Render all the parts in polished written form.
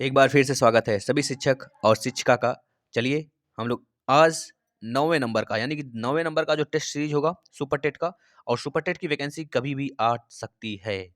एक बार फिर से स्वागत है सभी शिक्षक और शिक्षिका का। चलिए हम लोग आज 9वें नंबर का यानी कि 9वें नंबर का जो टेस्ट सीरीज होगा सुपर टेट का, और सुपर टेट की वैकेंसी कभी भी आ सकती है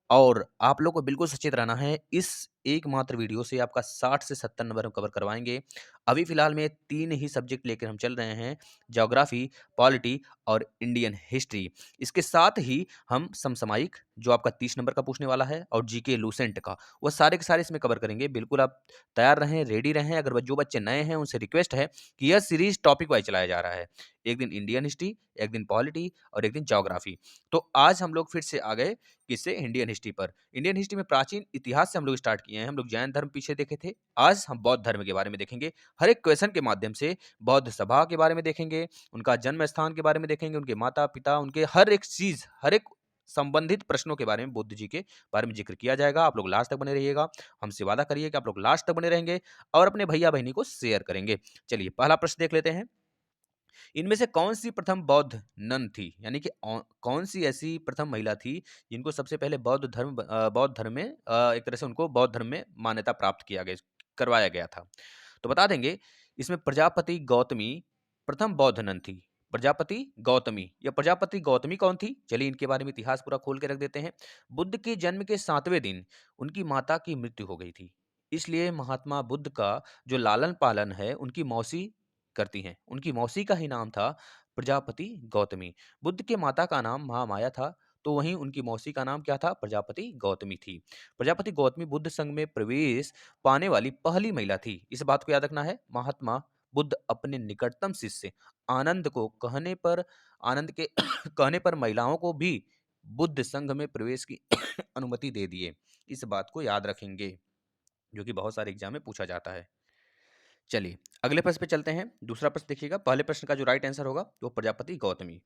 और आप लोग को बिल्कुल सचेत रहना है। इस एकमात्र वीडियो से आपका 60 से 70 नंबर हम कवर करवाएँगे। अभी फ़िलहाल में 3 ही सब्जेक्ट लेकर हम चल रहे हैं, ज्योग्राफ़ी, पॉलिटी और इंडियन हिस्ट्री। इसके साथ ही हम समसामयिक जो आपका 30 नंबर का पूछने वाला है और जीके लूसेंट का, वो सारे के सारे इसमें कवर करेंगे। बिल्कुल आप तैयार रहें, रेडी रहें। अगर जो बच्चे नए हैं उनसे रिक्वेस्ट है कि यह सीरीज़ टॉपिक वाइज़ चलाया जा रहा है। एक दिन इंडियन हिस्ट्री, एक दिन पॉलिटी और एक दिन ज्योग्राफ़ी। तो आज हम लोग फिर से आ गए किससे? इंडियन हिस्ट्री पर। इंडियन हिस्ट्री में प्राचीन इतिहास से हम लोग स्टार्ट किए हैं। हम लोग जैन धर्म पीछे देखे थे। आज हम बौद्ध धर्म के बारे में देखेंगे। हर एक क्वेश्चन के माध्यम से बौद्ध सभा के बारे में देखेंगे, उनका जन्म स्थान के बारे में देखेंगे, उनके माता-पिता, उनके हर एक चीज़, हर एक संबंधित प्रश्नों के बारे में बुद्ध जी के बारे में ज़िक्र किया जाएगा। आप लोग लास्ट तक बने रहिएगा। हमसे वादा करिए कि आप लोग लास्ट तक बने रहेंगे और अपने भैया-बहिनी को शेयर करेंगे। चलिए पहला प्रश्न देख लेते हैं। इनमें से कौन-सी प्रथम बौद्ध नन थी? यानी कि कौन-सी ऐसी प्रथम महिला थी जिनको सबसे पहले बौद्ध धर्म में एक तरह से उनको बौद्ध धर्म में मान्यता प्राप्त करवाया गया था। तो बता देंगे इसमें प्रजापति गौतमी प्रथम बौद्ध नन थी। प्रजापति गौतमी, या प्रजापति गौतमी कौन थी? चलिए इनके बारे में इतिहास पूरा खोल के रख देते हैं। बुद्ध के जन्म के 7वें दिन उनकी माता की मृत्यु हो गई थी। इसलिए महात्मा बुद्ध का जो लालन-पालन है उनकी मौसी करती हैं। उनकी मौसी का ही नाम था प्रजापति गौतमी। बुद्ध के माता का नाम महामाया था, तो वहीं उनकी मौसी का नाम क्या था? प्रजापति गौतमी थी। प्रजापति गौतमी बुद्ध संघ में प्रवेश पाने वाली पहली महिला थी। इस बात को याद रखना है। महात्मा बुद्ध अपने निकटतम शिष्य आनंद के कहने पर महिलाओं को भी बुद्ध संघ में प्रवेश की अनुमति दे दिए। इस बात को याद रखेंगे, जो कि बहुत सारे एग्जाम में पूछा जाता है। चलिए अगले प्रश्न पे चलते हैं। दूसरा प्रश्न देखिएगा। पहले प्रश्न का जो राइट आंसर होगा वो प्रजापति गौतमी।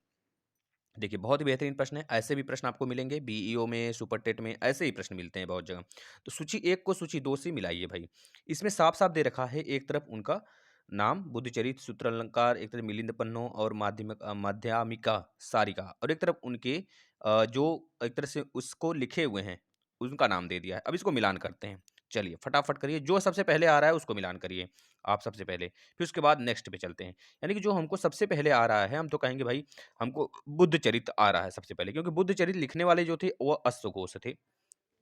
देखिए बहुत ही बेहतरीन प्रश्न है। ऐसे भी प्रश्न आपको मिलेंगे बीईओ में, सुपर टेट में, ऐसे ही प्रश्न मिलते हैं बहुत जगह। तो सूची 1 को सूची 2 से मिलाइए भाई। इसमें साफ-साफ दे रखा है, एक तरफ उनका नाम बुद्धचरित, सूत्रालंकार, एक तरफ मिलिंद पन्नो और माध्यमिका सारिका, और एक तरफ उनके जो एक तरह से उसको लिखे हुए हैं, उनका नाम दे दिया है। अब इसको मिलान करते हैं। चलिए फटाफट करिए, जो सबसे पहले आ रहा है उसको मिलान करिए आप सबसे पहले, फिर उसके बाद नेक्स्ट पे चलते हैं। यानी कि जो हमको सबसे पहले आ रहा है, हम तो कहेंगे भाई हमको बुद्ध चरित आ रहा है सबसे पहले, क्योंकि बुद्ध चरित लिखने वाले जो थे वो अश्वघोष थे।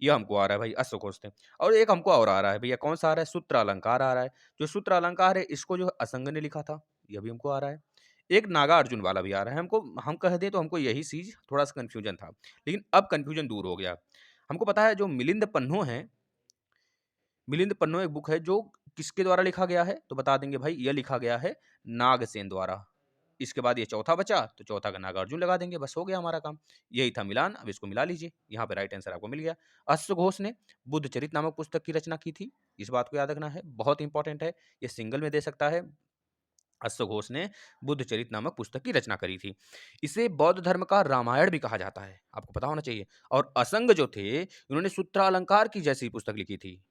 ये हमको आ रहा है भाई, अश्वघोष थे। और एक हमको और आ रहा है भैया, कौन सा आ रहा है? सूत्र अलंकार आ रहा है। जो सूत्र अलंकार है इसको जो असंग ने लिखा था, ये भी हमको आ रहा है। एक नागार्जुन वाला भी आ रहा है हमको। हम कह दें तो हमको यही चीज थोड़ा सा कंफ्यूजन था, लेकिन अब कंफ्यूजन दूर हो गया। हमको पता है जो मिलिंद पन्नो है, मिलिंद पन्नो एक बुक है जो किसके द्वारा लिखा गया है, तो बता देंगे भाई यह लिखा गया है नागसेन द्वारा। इसके बाद ये चौथा बचा, तो चौथा का नागार्जुन लगा देंगे, बस हो गया हमारा काम। यही था मिलान। अब इसको मिला लीजिए, यहाँ पे राइट आंसर आपको मिल गया। अश्वघोष ने बुद्ध चरित नामक पुस्तक की रचना की थी। इस बात को याद रखना है, बहुत इंपॉर्टेंट है। ये सिंगल में दे सकता है। अश्वघोष ने बुद्ध चरित नामक पुस्तक की रचना करी थी। इसे बौद्ध धर्म का रामायण भी कहा जाता है, आपको पता होना चाहिए। और असंग जो थे, इन्होंने सूत्रालंकार की जैसी पुस्तक लिखी थी,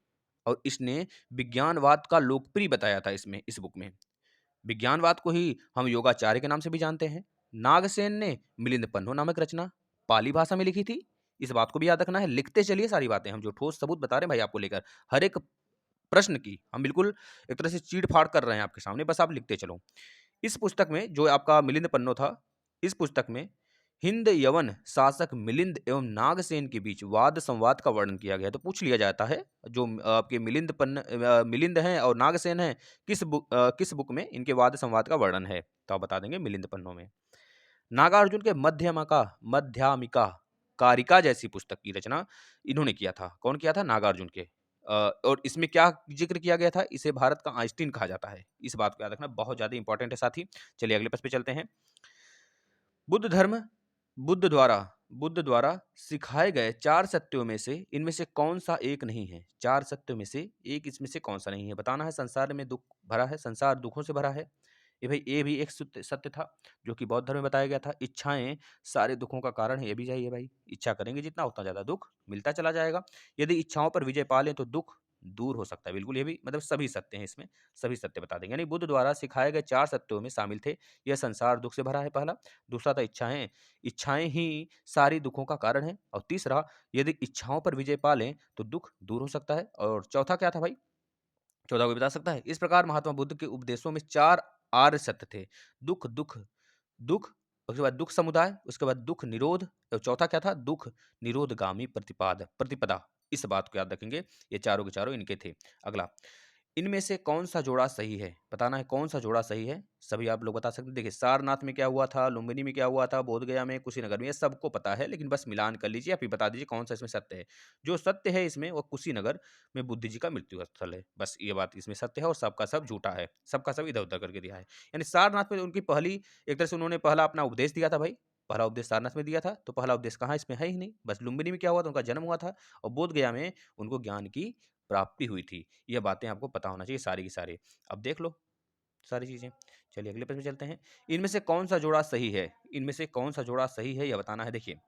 और इसने विज्ञानवाद का लोकप्रिय बताया था इसमें, इस बुक में। विज्ञानवाद को ही हम योगाचार्य के नाम से भी जानते हैं। नागसेन ने मिलिंद पन्नो नामक रचना पाली भाषा में लिखी थी। इस बात को भी याद रखना है। लिखते चलिए सारी बातें, हम जो ठोस सबूत बता रहे हैं भाई आपको लेकर, हर एक प्रश्न की हम बिल्कुल एक तरह से चीड़-फाड़ कर रहे हैं आपके सामने, बस आप लिखते चलो। इस पुस्तक में जो आपका मिलिंद पन्नो था, इस पुस्तक में हिंद यवन शासक मिलिंद एवं नागसेन के बीच वाद संवाद का वर्णन किया गया है। तो पूछ लिया जाता है, जो आपके मिलिंद हैं और नागसेन हैं, किस बुक में इनके वाद संवाद का वर्णन है? तो आप बता देंगे मिलिंद पन्नो में। नागार्जुन के मध्यमिका कारिका जैसी पुस्तक की रचना इन्होंने किया था। कौन किया था? नागार्जुन के। और इसमें क्या ज़िक्र किया गया था? इसे भारत का आइंस्टीन कहा जाता है। इस बात को याद रखना, बहुत ज़्यादा इंपॉर्टेंट है साथी। चलिए अगले प्रश्न पे चलते हैं। बुद्ध धर्म बुद्ध द्वारा बुद्ध द्वारा सिखाए गए 4 सत्यों में से इनमें से कौन-सा एक नहीं है? 4 सत्यों में से एक इसमें से कौन-सा नहीं है? बताना है। संसार में दुःख भरा है, संसार दुखों से भरा है। ये भी एक सत्य सत्य था, जो कि बौद्ध धर्म में बताया गया था। इच्छाएँ सारे दुखों का कारण है, ये भी चाहिए भाई। इच्छा करेंगे जितना, उतना ज़्यादा दुःख मिलता चला जाएगा। यदि इच्छाओं पर विजय पा लें तो दुःख दूर हो सकता है। बिल्कुल, ये भी मतलब सभी सत्य हैं इसमें, सभी सत्य बता देंगे। यानी बुद्ध द्वारा सिखाए गए 4 सत्यों में शामिल थे। यह संसार दुःख से भरा है, पहला। दूसरा था इच्छाएँ, इच्छाएँ ही सारी दुखों का कारण हैं। और तीसरा, यदि इच्छाओं पर विजय पा लें तो दुःख दूर हो सकता है। और चौथा क्या था भाई? 14 कोई बता सकता है? इस प्रकार महात्मा बुद्ध के उपदेशों में 4 आर्य सत्य थे। दुःख दुःख दुःख, उसके बाद दुःख समुदाय, उसके बाद दुःख निरोध और चौथा क्या था? दुःख निरोधगामी प्रतिपदा। इस बात को याद रखेंगे, ये चारों के चारों इनके थे। अगला, इनमें से कौन-सा जोड़ा सही है? बताना है कौन-सा जोड़ा सही है? सभी आप लोग बता सकते हैं। देखिए, सारनाथ में क्या हुआ था, लुम्बिनी में क्या हुआ था, बोधगया में, कुशीनगर में, ये सबको पता है, लेकिन बस मिलान कर लीजिए, आप ही बता दीजिए कौन-सा इसमें सत्य है। जो सत्य है इसमें, वो कुशीनगर में बुद्ध जी का मृत्यु स्थल है। बस ये बात इसमें सत्य है और सबका सब झूठा है। सबका सब इधर-उधर करके दिया है। यानी सारनाथ में उनकी पहली, एक तरह से उन्होंने पहला अपना उपदेश दिया था भाई, पहला उपदेश सारनाथ में दिया था, तो पहला उपदेश कहाँ इसमें है ही नहीं। बस लुम्बिनी में क्या हुआ था, उनका जन्म हुआ था और बोधगया में उनको ज्ञान की प्राप्ति हुई थी। ये बातें आपको पता होना चाहिए सारी की सारी। अब देख लो सारी चीज़ें। चलिए अगले प्रश्न में चलते हैं। इनमें से कौन-सा जोड़ा सही है? इनमें से कौन-सा जोड़ा सही है, यह बताना है। देखिए,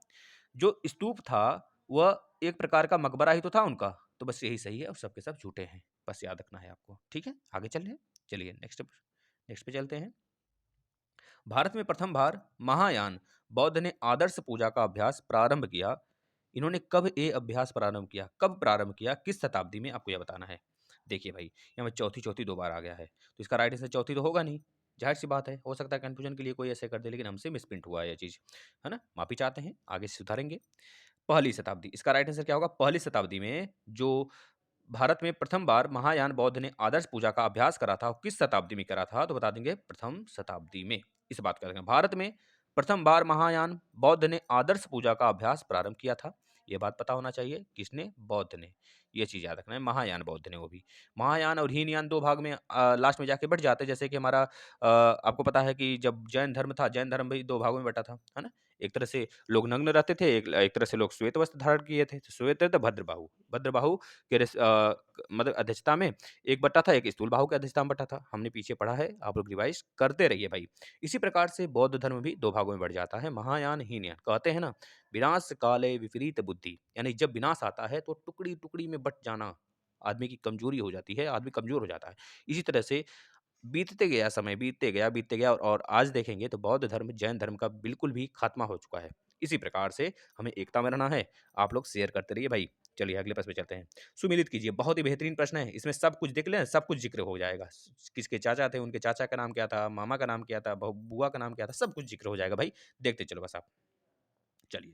जो स्तूप था, वह एक प्रकार का मकबरा ही तो था उनका, तो बस यही सही है और सब के सब झूठे हैं। बस याद रखना है आपको, ठीक है? आगे चल रहे हैं। चलिए नेक्स्ट पे चलते हैं। भारत में प्रथम बार महायान बौद्ध ने आदर्श पूजा का अभ्यास प्रारंभ किया। इन्होंने कब ये अभ्यास प्रारंभ किया? कब प्रारंभ किया? किस शताब्दी में? आपको यह बताना है। देखिए भाई, यहाँ पे चौथी चौथी दो बार आ गया है, तो इसका राइट आंसर चौथी तो होगा नहीं। जाहिर सी बात है, हो सकता है कंफ्यूजन के लिए कोई ऐसे कर दे, लेकिन हमसे मिसप्रिंट हुआ है यह चीज़, है ना? माफी चाहते हैं, आगे से सुधारेंगे। पहली शताब्दी, इसका राइट आंसर क्या होगा? पहली शताब्दी में जो भारत में प्रथम बार महायान बौद्ध ने आदर्श पूजा का अभ्यास करा था, वो किस शताब्दी में करा था? तो बता देंगे प्रथम शताब्दी में। इस बात का ध्यान, भारत में प्रथम बार महायान बौद्ध ने आदर्श पूजा का अभ्यास प्रारंभ किया था। ये बात पता होना चाहिए, किसने? बौद्ध ने। ये चीज याद रखना है, महायान बौद्ध ने। वो भी महायान और हीनयान दो भाग में लास्ट में जाके बट जाते हैं। जैसे कि हमारा आपको पता है कि जब जैन धर्म था, जैन धर्म भी दो भागों में बटा था, है ना? एक तरह से लोग नग्न रहते थे, एक तरह से लोग श्वेत वस्त्र धारण किए थे। तो श्वेत तो भद्रबाहु, भद्रबाहु के मतलब अध्यक्षता में एक बटा था, एक स्थूल बाहु की अध्यक्षता में बटा था। हमने पीछे पढ़ा है, आप लोग रिवाइज करते रहिए भाई। इसी प्रकार से बौद्ध धर्म भी दो भागों में बढ़ जाता है, महायान हीनयान। कहते हैं ना, विनाश काले विपरीत बुद्धि, यानी जब विनाश आता है तो टुकड़ी टुकड़ी में बट जाना आदमी की कमजोरी हो जाती है, आदमी कमजोर हो जाता है। इसी तरह से बीतते गया समय, बीतते गया और आज देखेंगे तो बौद्ध धर्म जैन धर्म का बिल्कुल भी खात्मा हो चुका है। इसी प्रकार से हमें एकता में रहना है। आप लोग शेयर करते रहिए भाई। चलिए अगले प्रश्न पे चलते हैं। सुमिलित कीजिए, बहुत ही बेहतरीन प्रश्न है। इसमें सब कुछ देख लें, सब कुछ जिक्र हो जाएगा। किसके चाचा थे, उनके चाचा का नाम क्या था, मामा का नाम क्या था, बुआ का नाम क्या था, सब कुछ जिक्र हो जाएगा भाई। देखते चलो बस आप। चलिए,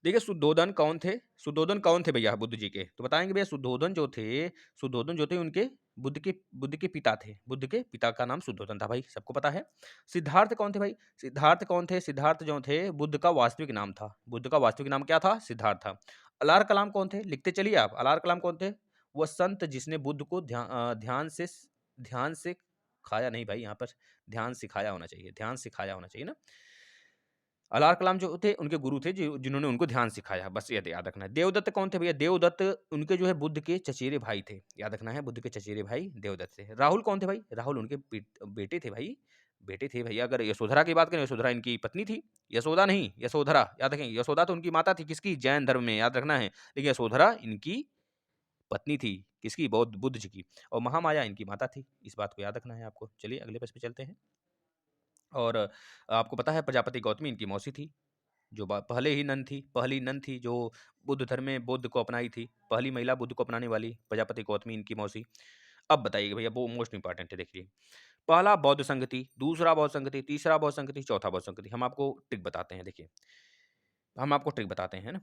देखिए शुद्धोधन कौन थे? शुद्धोधन कौन थे भैया बुद्ध जी के? तो बताएंगे भैया, शुद्धोधन जो थे उनके बुद्ध के पिता थे। बुद्ध के पिता का नाम शुद्धोधन था भाई, सबको पता है। सिद्धार्थ कौन थे भाई? सिद्धार्थ कौन थे? सिद्धार्थ जो थे, बुद्ध का वास्तविक नाम था। बुद्ध का वास्तविक नाम क्या था? सिद्धार्थ था। अलार कलाम कौन थे? लिखते चलिए आप। अलार कलाम कौन थे? वह संत जिसने बुद्ध को ध्यान से खाया नहीं भाई, यहाँ पर ध्यान सिखाया होना चाहिए, ध्यान सिखाया होना चाहिए ना। अलार कलाम जो थे उनके गुरु थे, जिन्होंने उनको ध्यान सिखाया। बस ये याद रखना है। देवदत्त कौन थे भैया? देवदत्त उनके जो है बुद्ध के चचेरे भाई थे। याद रखना है, बुद्ध के चचेरे भाई देवदत्त थे। राहुल कौन थे भाई? राहुल उनके बेटे थे भाई, बेटे थे भैया। अगर यशोधरा की बात करें, यशोधरा इनकी पत्नी थी। यशोदा नहीं, यशोधरा। याद रखें, यशोदा तो उनकी माता थी, किसकी? जैन धर्म में, याद रखना है। लेकिन यशोधरा इनकी पत्नी थी, किसकी? बौद्ध बुद्ध जी की। और महामाया इनकी माता थी। इस बात को याद रखना है आपको। चलिए अगले प्रश्न पे चलते हैं। और आपको पता है प्रजापति गौतमी इनकी मौसी थी, जो पहली नन थी जो बुद्ध धर्म में बुद्ध को अपनाई थी। पहली महिला बुद्ध को अपनाने वाली प्रजापति गौतमी इनकी मौसी। अब बताइए भैया, वो मोस्ट इंपॉर्टेंट है, देखिए। पहला बौद्ध संघ थी, दूसरा बौद्ध संघ थी, तीसरा बौद्ध संघ थी, चौथा बौद्ध संघ थी। हम आपको ट्रिक बताते हैं, देखिए। हम आपको ट्रिक बताते हैं ना।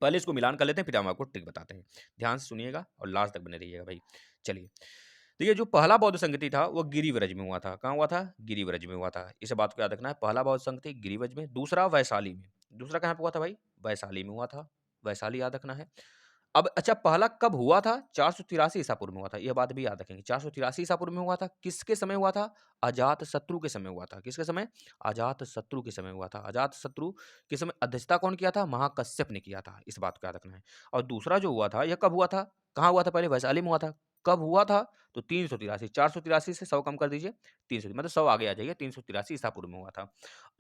पहले इसको मिलान कर लेते हैं, फिर हम आपको ट्रिक बताते हैं। ध्यान से सुनिएगा और लास्ट तक बने रहिएगा भाई। चलिए, देखिए, जो पहला बौद्ध संघ था वो गिरिव्रज में हुआ था। कहाँ हुआ था? गिरिव्रज में हुआ था। इस बात को याद रखना है। पहला बौद्ध संघ थी गिरिव्रज में, दूसरा वैशाली में। दूसरा कहाँ पे हुआ था भाई? वैशाली में हुआ था। वैशाली याद रखना है। अब अच्छा, पहला कब हुआ था? 483 ईसा पूर्व में हुआ था। यह बात भी याद रखेंगे। 483 ईसा पूर्व में हुआ था। किसके समय हुआ था? अजात शत्रु के समय हुआ था। किसके समय? अजात शत्रु के समय हुआ था। अजात शत्रु के समय अध्यक्षता कौन किया था? महाकश्यप ने किया था। इस बात को याद रखना है। और दूसरा जो हुआ था, यह कब हुआ था? कहाँ हुआ था? पहले वैशाली में हुआ था। कब हुआ था? तो 383, 483 से 100 कम कर दीजिए, 300 मतलब 100 आगे आ जाइए। 383 ईसा पूर्व में हुआ था।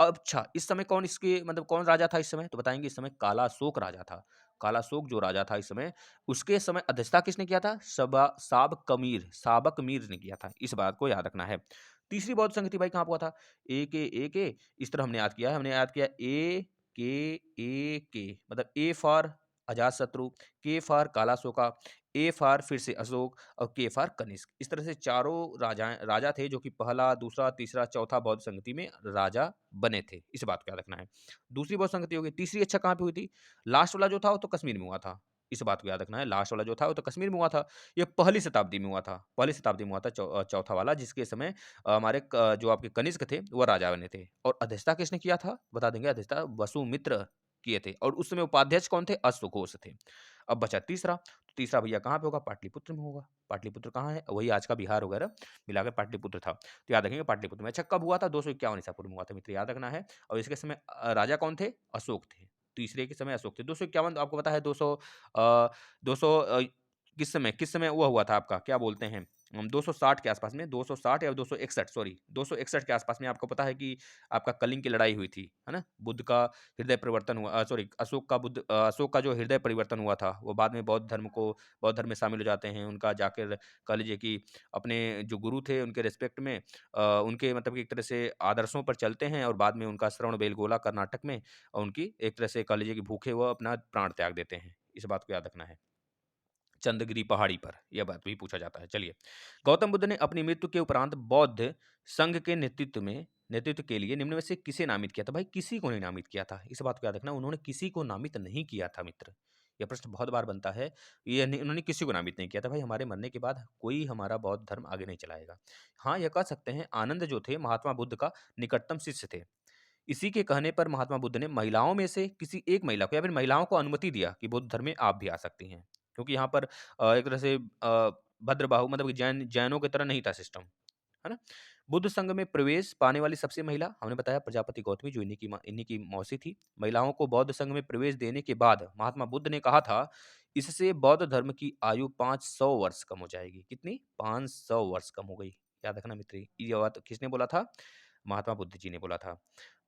अब अच्छा, इस समय कौन इसके मतलब कौन राजा था इस समय? तो बताएंगे, इस समय कालाशोक राजा था। कालाशोक जो राजा था इस समय, उसके समय अध्यक्षता किसने किया था? साबक मीर ने किया था। इस बात को याद रखना है। तीसरी बौद्ध संघ थी भाई, कहाँ पर हुआ था? ए के इस तरह हमने याद किया है। हमने याद किया ए के मतलब ए फॉर अजातशत्रु, के फॉर कालाशोका, ए फॉर फिर से अशोक और के फॉर कनिष्क। इस तरह से चारों राजा थे जो कि पहला, दूसरा, तीसरा, चौथा बौद्ध संगति में राजा बने थे। इस बात को याद रखना है। दूसरी बौद्ध संगति हो गई। तीसरी अच्छा कहाँ पे हुई थी? लास्ट वाला जो था वो तो कश्मीर में हुआ था। इस बात को याद रखना है। लास्ट वाला जो था वो तो कश्मीर में हुआ था। ये पहली शताब्दी में हुआ था। पहली शताब्दी में हुआ था चौथा वाला, जिसके समय हमारे जो आपके कनिष्क थे वो राजा बने थे। और अध्यक्षता किसने किया था? बता देंगे। अध्यक्षता वसुमित्र किए थे और उस समय उपाध्यक्ष कौन थे? अश्वघोष थे। अब बचा तीसरा, तो तीसरा भैया कहाँ पे होगा? पाटलिपुत्र में होगा। पाटलिपुत्र कहाँ है? वही आज का बिहार वगैरह मिलाकर पाटलिपुत्र था। तो याद रखेंगे पाटलिपुत्र में। अच्छा कब हुआ था? 251 ईसा पूर्व में हुआ था मित्र, याद रखना है। और इसके समय राजा कौन थे? अशोक थे। तीसरे के समय अशोक थे। 251 आपको पता है। 200 किस समय वो हुआ था आपका, क्या बोलते हैं, 260 के आसपास में, 260 या 261, सॉरी 261 के आसपास में आपको पता है कि आपका कलिंग की लड़ाई हुई थी, है ना? बुद्ध का हृदय परिवर्तन हुआ, सॉरी अशोक का जो हृदय परिवर्तन हुआ था, वो बाद में बौद्ध धर्म में शामिल हो जाते हैं। उनका जाकर कह लीजिए कि अपने जो गुरु थे उनके रिस्पेक्ट में उनके मतलब कि एक तरह से आदर्शों पर चलते हैं और बाद में उनका श्रवण बेलगोला कर्नाटक में उनकी एक तरह से कह लीजिए कि भूखे वो अपना प्राण त्याग देते हैं। इस बात को याद रखना है। चंद्रगिरी पहाड़ी पर, यह बात भी पूछा जाता है। चलिए, गौतम बुद्ध ने अपनी मृत्यु के उपरांत बौद्ध संघ के नेतृत्व के लिए निम्न में से किसे नामित किया था? भाई किसी को नहीं नामित किया था। इस बात को याद रखना, उन्होंने किसी को नामित नहीं किया था मित्र। यह प्रश्न बहुत बार बनता है। उन्होंने किसी को नामित नहीं किया था। भाई हमारे मरने के बाद कोई हमारा बौद्ध धर्म आगे नहीं चलाएगा। हाँ, यह कह सकते हैं आनंद जो थे महात्मा बुद्ध का निकटतम शिष्य थे। इसी के कहने पर महात्मा बुद्ध ने महिलाओं में से किसी एक महिला को या फिर महिलाओं को अनुमति दिया कि बुद्ध धर्म में आप भी आ सकती हैं। क्योंकि यहाँ पर एक तरह से भद्रबाहु मतलब कि जैनों की तरह नहीं था सिस्टम, है ना? बुद्ध संघ में प्रवेश पाने वाली सबसे महिला हमने बताया प्रजापति गौतमी, जो इन्हीं की मौसी थी। महिलाओं को बौद्ध संघ में प्रवेश देने के बाद महात्मा बुद्ध ने कहा था, इससे बौद्ध धर्म की आयु 500 वर्ष कम हो जाएगी। कितनी? 500 वर्ष कम हो गई। याद रखना मित्र, ये बात किसने बोला था? महात्मा बुद्ध जी ने बोला था।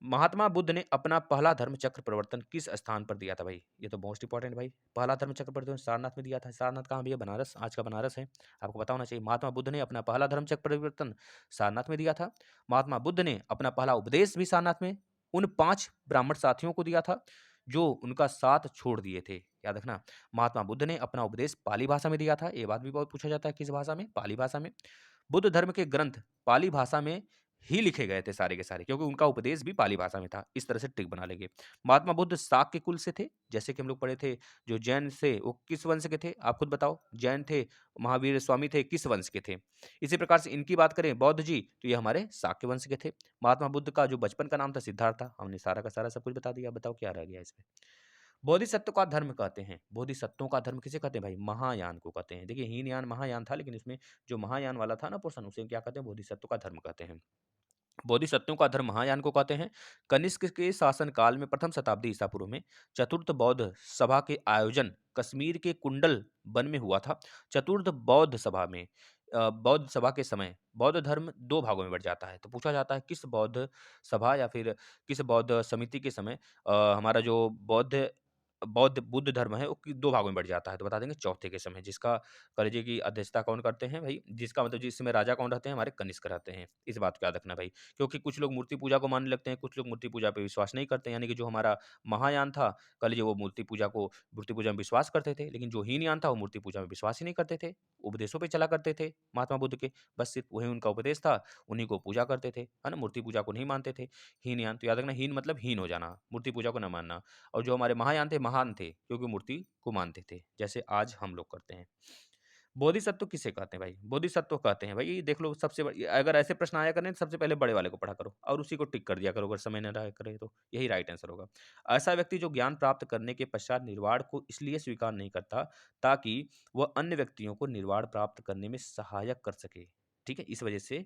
महात्मा बुद्ध ने अपना पहला धर्म चक्र परिवर्तन किस स्थान पर दिया था भाई? ये तो मोस्ट इंपॉर्टेंट भाई। पहला धर्म चक्र परिवर्तन सारनाथ में दिया था। सारनाथ कहाँ भैया? बनारस, आज का बनारस है। आपको पता होना चाहिए। महात्मा बुद्ध ने अपना पहला धर्म चक्र परिवर्तन सारनाथ में दिया था। महात्मा बुद्ध ने अपना पहला उपदेश भी सारनाथ में उन 5 ब्राह्मण साथियों को दिया था जो उनका साथ छोड़ दिए थे। याद रखना, महात्मा बुद्ध ने अपना उपदेश पाली भाषा में दिया था। ये बात भी बहुत पूछा जाता है, किस भाषा में? पाली भाषा में। बुद्ध धर्म के ग्रंथ पाली भाषा में ही लिखे गए थे सारे के सारे, क्योंकि उनका उपदेश भी पाली भाषा में था। इस तरह से ट्रिक बना लेंगे। महात्मा बुद्ध शाक्य कुल से थे, जैसे कि हम लोग पढ़े थे। जो जैन से वो किस वंश के थे? आप खुद बताओ। जैन थे, महावीर स्वामी थे, किस वंश के थे? इसी प्रकार से इनकी बात करें बौद्ध जी, तो ये हमारे शाक्य वंश के थे। महात्मा बुद्ध का जो बचपन का नाम था सिद्धार्थ था। हमने सारा का सारा सब कुछ बता दिया। बताओ क्या रह गया इसमें? बोधिसत्व का धर्म कहते हैं। बोधिसत्वों का धर्म किसे कहते हैं भाई? महायान को कहते हैं। देखिए हीनयान महायान था, लेकिन इसमें जो महायान वाला था ना पोर्शन, उसे क्या कहते हैं? बोधिसत्व का धर्म कहते हैं। बोधिसत्वों का धर्म महायान को कहते हैं। कनिष्क के शासन काल में प्रथम शताब्दी ईसा पूर्व में चतुर्थ बौद्ध सभा के आयोजन कश्मीर के कुंडल वन में हुआ था। चतुर्थ बौद्ध सभा में बौद्ध सभा के समय बौद्ध धर्म 2 भागों में बढ़ जाता है। तो पूछा जाता है किस बौद्ध सभा या फिर किस बौद्ध समिति के समय हमारा जो बौद्ध बौद्ध बुद्ध धर्म है वो 2 भागों में बढ़ जाता है। तो बता देंगे चौथे के समय, जिसका कह लीजिए कि अध्यक्षता कौन करते हैं भाई? जिसका मतलब जिस समय राजा कौन रहते हैं? हमारे कनिष्क रहते हैं। इस बात को याद रखना भाई। क्योंकि कुछ लोग मूर्ति पूजा को मानने लगते हैं, कुछ लोग मूर्ति पूजा पे विश्वास नहीं करते हैं। यानी कि जो हमारा महायान था, कह लीजिए वो मूर्ति पूजा में विश्वास करते थे, लेकिन जो हीनयान था वो मूर्ति पूजा में विश्वास ही नहीं करते थे। उपदेशों पे चला करते थे महात्मा बुद्ध के, बस सिर्फ वही उनका उपदेश था, उन्हीं को पूजा करते थे, है ना? मूर्ति पूजा को नहीं मानते थे। हीनयान तो याद रखना, हीन मतलब हीन हो जाना, मूर्ति पूजा को ना मानना। और जो हमारे महायान थे, महान थे क्योंकि मूर्ति को मानते थे, जैसे आज हम लोग करते हैं। बोधिसत्व किसे कहते हैं भाई? बोधिसत्व कहते हैं भाई, ये देख लो सबसे अगर ऐसे प्रश्न आया करें तो सबसे पहले बड़े वाले को पढ़ा करो और उसी को टिक कर दिया करो, अगर समय न रहा करे तो यही राइट आंसर होगा। ऐसा व्यक्ति जो ज्ञान प्राप्त करने के पश्चात निर्वाण को इसलिए स्वीकार नहीं करता ताकि वह अन्य व्यक्तियों को निर्वाण प्राप्त करने में सहायक कर सके। ठीक है, इस वजह से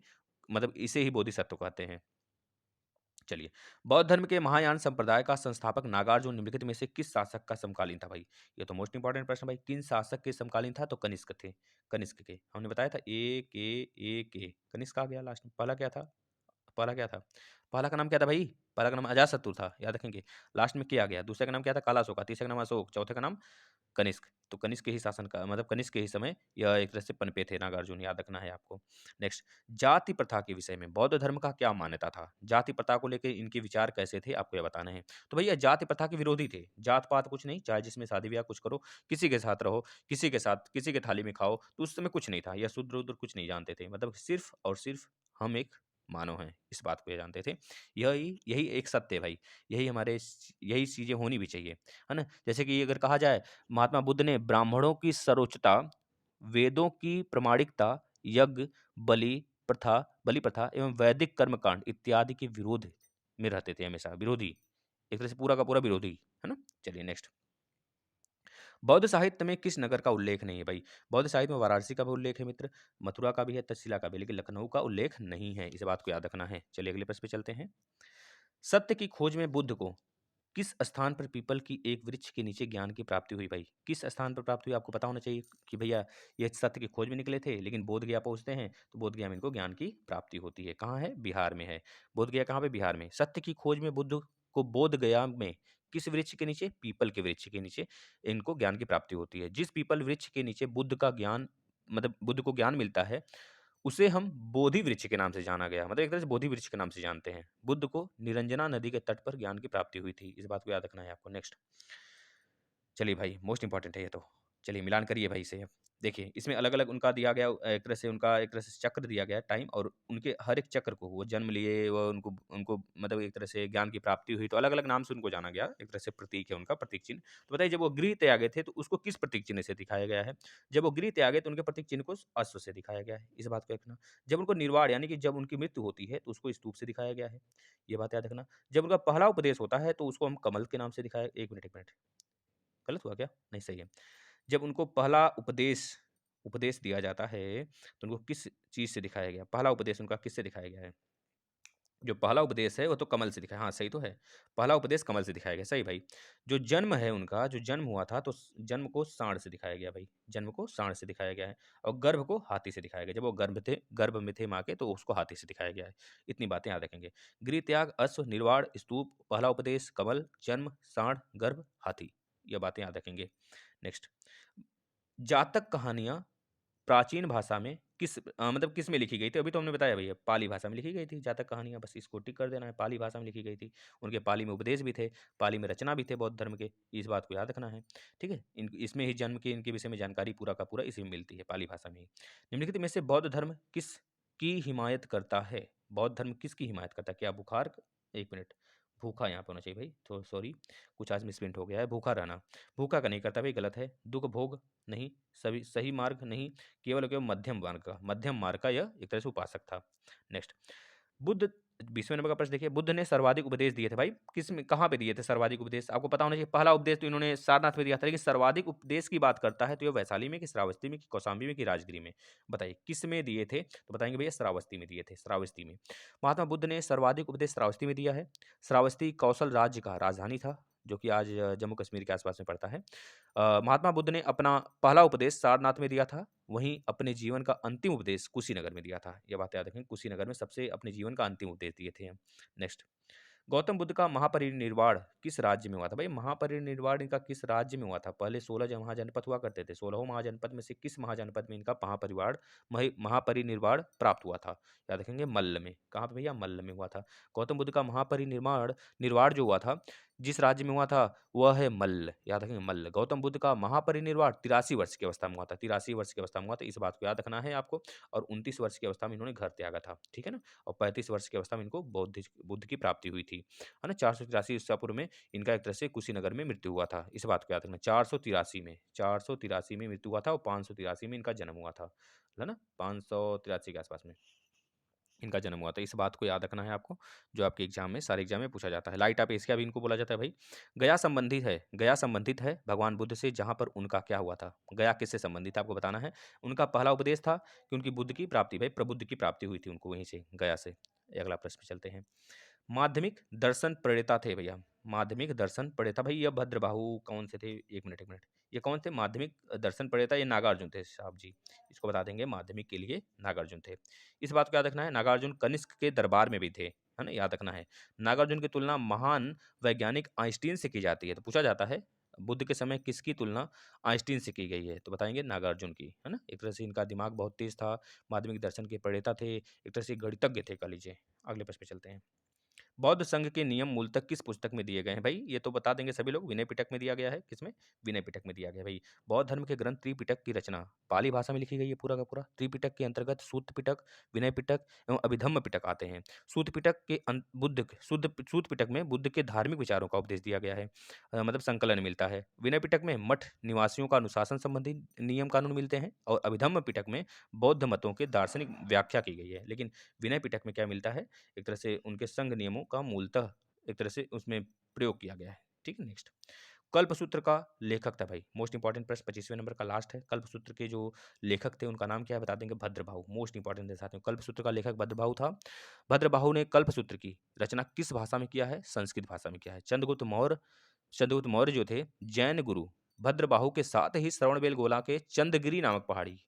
मतलब इसे ही बोधिसत्व कहते हैं। चलिए, बौद्ध धर्म के महायान संप्रदाय का संस्थापक नागार्जुन निम्नलिखित में से किस शासक का समकालीन था भाई? ये तो मोस्ट इंपॉर्टेंट प्रश्न भाई। किन शासक के समकालीन था? तो कनिष्क थे। कनिष्क के हमने बताया था। ए के कनिष्क आ गया लास्ट में। पहला क्या था? पहला क्या था? पहला का नाम क्या था भाई? पहला का नाम अजातशत्रु था, याद रखेंगे। लास्ट में क्या आ गया? दूसरे का नाम क्या था? कालाशोका। तीसरे का नाम अशोक। चौथे का नाम कनिष्क। तो कनिष्क के ही शासन का मतलब कनिष्क के ही समय यह एक तरह से पनपे थे नागार्जुन, याद रखना है आपको। नेक्स्ट, जाति प्रथा के विषय में बौद्ध धर्म का क्या मान्यता था? जाति प्रथा को लेके इनके विचार कैसे थे, आपको ये बताना है। तो भैया जाति प्रथा के विरोधी थे, जात-पात कुछ नहीं, चाहे जिसमें शादी-ब्याह कुछ करो, किसी के साथ रहो, किसी के साथ किसी के थाली में खाओ, तो उस समय कुछ नहीं था, या शूद्र-वूद्र कुछ नहीं जानते थे। मतलब सिर्फ़ और सिर्फ़ हम एक मानव हैं, इस बात को ये जानते थे। यही यही एक सत्य है भाई, यही हमारे यही चीज़ें होनी भी चाहिए, है ना? जैसे कि अगर कहा जाए, महात्मा बुद्ध ने ब्राह्मणों की सर्वोच्चता, वेदों की प्रामाणिकता, यज्ञ, बलि बलि प्रथा एवं वैदिक कर्मकांड इत्यादि के विरोध में रहते थे हमेशा, विरोधी, एक तरह से पूरा का पूरा विरोधी, है ना? चलिए नेक्स्ट, बौद्ध साहित्य में किस नगर का उल्लेख नहीं है भाई? बौद्ध साहित्य में वाराणसी का भी उल्लेख है मित्र, मथुरा का भी है, तक्षशिला का भी, लेकिन लखनऊ का उल्लेख नहीं है, इस बात को याद रखना है। चलिए अगले प्रश्न पे चलते हैं। सत्य की खोज में बुद्ध को किस स्थान पर पीपल की एक वृक्ष के नीचे ज्ञान की प्राप्ति हुई भाई? किस स्थान पर प्राप्ति हुई आपको पता होना चाहिए कि भैया ये सत्य की खोज में निकले थे, लेकिन बोध गया पहुंचते हैं तो बोध गया में इनको ज्ञान की प्राप्ति होती है। कहाँ है? बिहार में है। बोध गया कहाँ पे? बिहार में। सत्य की खोज में बुद्ध को बोध गया में किस वृक्ष के नीचे? पीपल के वृक्ष के नीचे इनको ज्ञान की प्राप्ति होती है। जिस पीपल वृक्ष के नीचे बुद्ध का ज्ञान मतलब बुद्ध को ज्ञान मिलता है, उसे हम बोधि वृक्ष के नाम से जाना गया, मतलब एक तरह से बोधि वृक्ष के नाम से जानते हैं। बुद्ध को निरंजना नदी के तट पर ज्ञान की प्राप्ति हुई थी, इस बात को याद रखना है आपको। नेक्स्ट, चलिए भाई मोस्ट इंपॉर्टेंट है ये तो। चलिए मिलान करिए भाई इसे। देखिए इसमें अलग-अलग उनका दिया गया एक तरह से उनका एक तरह से चक्र दिया गया है टाइम, और उनके हर एक चक्र को वो जन्म लिए, वो उनको उनको मतलब एक तरह से ज्ञान की प्राप्ति हुई, तो अलग-अलग नाम से उनको जाना गया, एक तरह से प्रतीक है उनका, प्रतीक चिन्ह। तो बताइए जब वो गृह त्यागे थे तो उसको किस प्रतीक चिन्ह से दिखाया गया है? जब वो गृह त्यागे तो उनके प्रतीक चिन्ह को अश्व से दिखाया गया है, इस बात को रखना। जब उनको निर्वाण यानी कि जब उनकी मृत्यु होती है तो उसको स्तूप से दिखाया गया है, ये बात याद रखना। जब उनका पहला उपदेश होता है तो उसको हम कमल के नाम से दिखाया, 1 मिनट गलत हुआ क्या? नहीं सही है। जब उनको पहला उपदेश उपदेश दिया जाता है, तो उनको किस चीज़ से दिखाया गया? पहला उपदेश उनका किससे दिखाया गया है? जो पहला उपदेश है, वो तो कमल से दिखाया, हाँ, सही तो है। पहला उपदेश कमल से दिखाया गया, सही भाई। जो जन्म है उनका, जो जन्म हुआ था, तो स जन्म को साँड़ से दिखाया गया भाई, जन्म को साँड़ से दिखाया गया है, और गर्भ को हाथी से दिखाया गया। जब वो गर्भ में थे माँ के, तो उसको हाथी से दिखाया गया है। इतनी बातें याद रखेंगे। गृह त्याग, अश्व, निर्वाण, स्तूप, पहला उपदेश, कमल, जन्म, साँड़, गर्भ, हाथी। ये बातें याद रखेंगे। नेक्स्ट, जातक कहानियाँ प्राचीन भाषा में मतलब किस में लिखी गई थी? अभी तो हमने बताया भैया, पाली भाषा में लिखी गई थी जातक कहानियाँ, बस इसको टिक कर देना है, पाली भाषा में लिखी गई थी। उनके पाली में उपदेश भी थे, पाली में रचना भी थे बौद्ध धर्म के, इस बात को याद रखना है, ठीक है? इसमें ही जन्म के इनके विषय में जानकारी पूरा का पूरा इसी में मिलती है, पाली भाषा में ही। निम्नलिखित में से बौद्ध धर्म किसकी हिमायत करता है? बौद्ध धर्म किसकी हिमायत करता है? क्या बुखार 1 मिनट, भूखा यहाँ पे होना चाहिए भाई, तो सॉरी, कुछ आज मिसप्रिंट हो गया है, भूखा रहना। भूखा का नहीं करता भाई, गलत है। दुःख भोग नहीं, सभी सही मार्ग नहीं, केवल और केवल मध्यम मार्ग का यह एक तरह से उपासक था। नेक्स्ट, बुद्ध 20वें नंबर का प्रश्न देखिए, बुद्ध ने सर्वाधिक उपदेश दिए थे भाई, किस में कहाँ पे दिए थे सर्वाधिक उपदेश? आपको पता होना चाहिए। पहला उपदेश तो इन्होंने सारनाथ में दिया था, लेकिन सर्वाधिक उपदेश की बात करता है तो ये वैशाली में कि श्रावस्ती में कि कौशाम्बी में कि राजगिरी में? बताइए किस में दिए थे? तो बताएंगे भैया श्रावस्ती में दिए थे, श्रावस्ती में। महात्मा बुद्ध ने सर्वाधिक उपदेश श्रावस्ती में दिया है। श्रावस्ती कौशल राज्य का राजधानी था, जो कि आज जम्मू कश्मीर के आसपास में पड़ता है। महात्मा बुद्ध ने अपना पहला उपदेश सारनाथ में दिया था, वहीं अपने जीवन का अंतिम उपदेश कुशीनगर में दिया था। ये बात याद रखें, कुशीनगर में सबसे अपने जीवन का अंतिम उपदेश दिए थे। नेक्स्ट, गौतम बुद्ध का महापरिनिर्वाण किस राज्य में हुआ था? भाई महापरिनिर्वाण इनका किस राज्य में हुआ था? पहले 16 महाजनपद हुआ करते थे, 16 महाजनपद में से किस महाजनपद में इनका महापरिनिर्वाण प्राप्त हुआ था? याद रखेंगे मल्ल में। कहाँ पे भैया? मल्ल में हुआ था। गौतम बुद्ध का महापरिनिर्वाण निर्वाण जो हुआ था, जिस राज्य में हुआ था, वह है मल्ल, याद रखेंगे मल्ल। गौतम बुद्ध का महापरिनिर्वाण 83 वर्ष की अवस्था में हुआ था, 83 वर्ष की अवस्था में हुआ था, इस बात को याद रखना है आपको। और 29 वर्ष की अवस्था में इन्होंने घर त्यागा था, ठीक है ना? और 35 वर्ष की अवस्था में इनको बुद्ध की प्राप्ति हुई थी, है ना? 483 ईसा पूर्व में इनका एक तरह से कुशीनगर में मृत्यु हुआ था, इस बात को याद रखना। 483 में मृत्यु हुआ था, और 583 में इनका जन्म हुआ था, है ना? 583 के आसपास में इनका जन्म हुआ था, इस बात को याद रखना है आपको, जो आपके एग्जाम में सारे एग्जाम में पूछा जाता है। लाइट आप एशिया भी इनको बोला जाता है भाई। गया संबंधित है भगवान बुद्ध से, जहाँ पर उनका क्या हुआ था? गया किससे संबंधित है आपको बताना है। उनका पहला उपदेश था कि उनकी बुद्ध की प्राप्ति, भाई प्रबुद्ध की प्राप्ति हुई थी उनको वहीं से, गया से। अगला प्रश्न पे चलते हैं। माध्यमिक दर्शन प्रणेता थे भैया, माध्यमिक दर्शन प्रणेता भाई, ये भद्रबाहु कौन से थे? 1 मिनट, ये कौन थे माध्यमिक दर्शन प्रणेता? ये नागार्जुन थे साहब जी, इसको बता देंगे, माध्यमिक के लिए नागार्जुन थे। इस बात को याद रखना है, नागार्जुन कनिष्क के दरबार में भी थे, है ना? याद रखना है। नागार्जुन की तुलना महान वैज्ञानिक आइंस्टीन से की जाती है, तो पूछा जाता है बुद्ध के समय किसकी तुलना आइंस्टीन से की गई है? तो बताएँगे नागार्जुन की, है ना? एक तरह से इनका दिमाग बहुत तेज़ था, माध्यमिक दर्शन के प्रणेता थे, एक तरह से गणितज्ञ थे कह लीजिए। अगले प्रश्न पे चलते हैं। बौद्ध संघ के नियम मूलतः किस पुस्तक में दिए गए हैं? भाई ये तो बता देंगे सभी लोग, विनय पिटक में दिया गया है। किसमें? विनय पिटक में दिया गया है भाई। बौद्ध धर्म के ग्रंथ त्रिपिटक की रचना पाली भाषा में लिखी गई है पूरा का पूरा। त्रिपिटक के अंतर्गत सूत्र पिटक, विनय पिटक एवं अभिधम्म पिटक आते हैं। सूत्र पिटक के सूत्र पिटक में बुद्ध के धार्मिक विचारों का उपदेश दिया गया है। मतलब संकलन मिलता है। विनय पिटक में मठ निवासियों का अनुशासन संबंधी नियम कानून मिलते हैं और अभिधम्म पिटक में बौद्ध मतों के दार्शनिक व्याख्या की गई है। लेकिन विनय पिटक में क्या मिलता है? एक तरह से उनके संघ नियमों का मूलतः एक तरह से उसमें प्रयोग किया गया है। ठीक है, नेक्स्ट। कल्पसूत्र का लेखक था भाई, मोस्ट इंपॉर्टेंट प्रश्न 25वें नंबर का लास्ट है। कल्पसूत्र के जो लेखक थे उनका नाम क्या है? बता देंगे, भद्रबाहु। मोस्ट इंपॉर्टेंट है साथियों, कल्पसूत्र का लेखक भद्रबाहु था। भद्रबाहु ने कल्पसूत्र की रचना किस भाषा में किया है? संस्कृत भाषा में किया है। चंद्रगुप्त मौर्य जो थे जैन गुरु भद्रबाहु के साथ ही श्रवणबेलगोला के चंद्रगिरी नामक पहाड़ी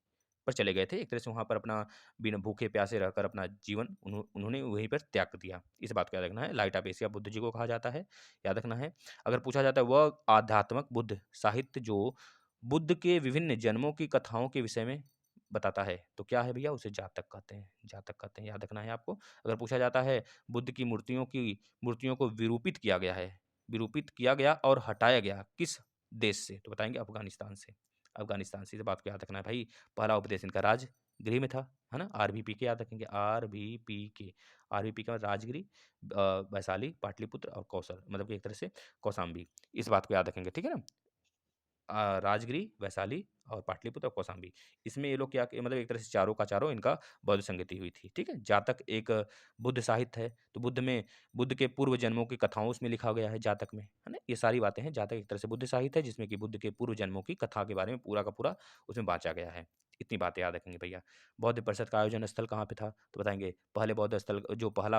पर चले गए थे। एक तरह से वहाँ पर अपना बिना भूखे प्यासे रहकर अपना जीवन उन्होंने वहीं पर त्याग कर दिया। इस बात को याद रखना है। Light of Asia Buddha ji को कहा जाता है, याद रखना है। अगर पूछा जाता है वह आध्यात्मक बुद्ध साहित्य जो बुद्ध के विभिन्न जन्मों की कथाओं के विषय में बताता है तो क्या है भैया? उसे जातक कहते हैं, जातक कहते हैं, याद रखना है आपको। अगर पूछा जाता है बुद्ध की मूर्तियों को विरूपित किया गया और हटाया गया किस देश से? तो बताएंगे अफगानिस्तान से। अफगानिस्तान से, इस बात को याद रखना है भाई। पहला उपदेश इनका राजगृह में था, है ना? आरबीपी के याद रखेंगे, आरबीपी का राजगृह, वैशाली, पाटलिपुत्र और कौशल, मतलब कि एक तरह से कौशाम्बी। इस बात को याद रखेंगे, ठीक है ना? राजगिरी, वैशाली और पाटलिपुत्र और कौशाम्बी। इसमें ये लोग क्या मतलब एक तरह से चारों का चारों इनका बौद्ध संगति हुई थी, ठीक है? जातक एक बुद्ध साहित्य है, तो बुद्ध के पूर्व जन्मों की कथाओं उसमें लिखा गया है जातक में, है ना? ये सारी बातें हैं। जातक एक तरह से बुद्ध साहित्य है जिसमें कि बुद्ध के पूर्व जन्मों की कथा के बारे में पूरा का पूरा उसमें बाँचा गया है। इतनी बातें याद रखेंगे भैया। बौद्ध परिषद का आयोजन स्थल कहाँ पे था? तो बताएँगे पहला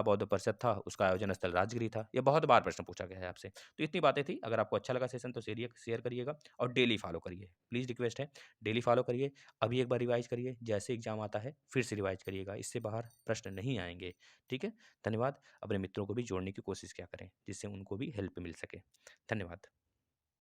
बौद्ध परिषद था उसका आयोजन स्थल राजगिरी था। ये बहुत बार प्रश्न पूछा गया है आपसे। तो इतनी बातें थी। अगर आपको अच्छा लगा सेशन तो शेयर करिएगा और डेली फॉलो करिए। प्लीज़ रिक्वेस्ट है, डेली फॉलो करिए। अभी एक बार रिवाइज़ करिए, जैसे एग्ज़ाम आता है फिर से रिवाइज़ करिएगा, इससे बाहर प्रश्न नहीं आएँगे, ठीक है? धन्यवाद। अपने मित्रों को भी जोड़ने की कोशिश किया करें, जिससे उनको भी हेल्प मिल सके। धन्यवाद।